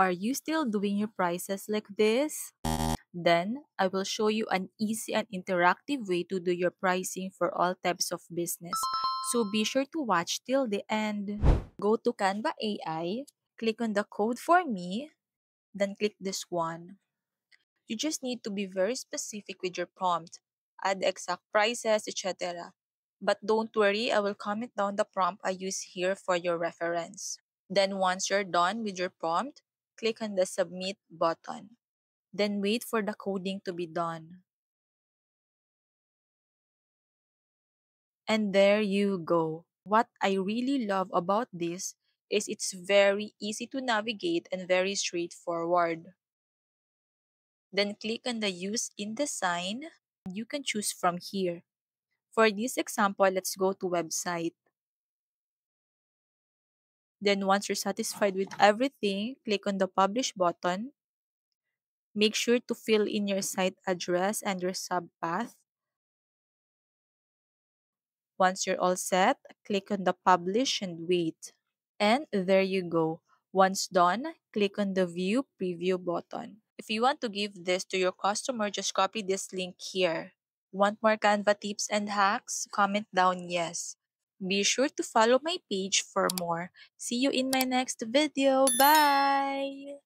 Are you still doing your prices like this? Then I will show you an easy and interactive way to do your pricing for all types of business. So be sure to watch till the end. Go to Canva AI, click on the code for me, then click this one. You just need to be very specific with your prompt, add the exact prices, etc. But don't worry, I will comment down the prompt I use here for your reference. Then once you're done with your prompt, click on the submit button. Then wait for the coding to be done. And there you go. What I really love about this is it's very easy to navigate and very straightforward. Then click on the use InDesign. You can choose from here. For this example, let's go to website. Then once you're satisfied with everything, click on the publish button. Make sure to fill in your site address and your subpath. Once you're all set, click on the publish and wait. And there you go. Once done, click on the view preview button. If you want to give this to your customer, just copy this link here. Want more Canva tips and hacks? Comment down yes. Be sure to follow my page for more. See you in my next video. Bye!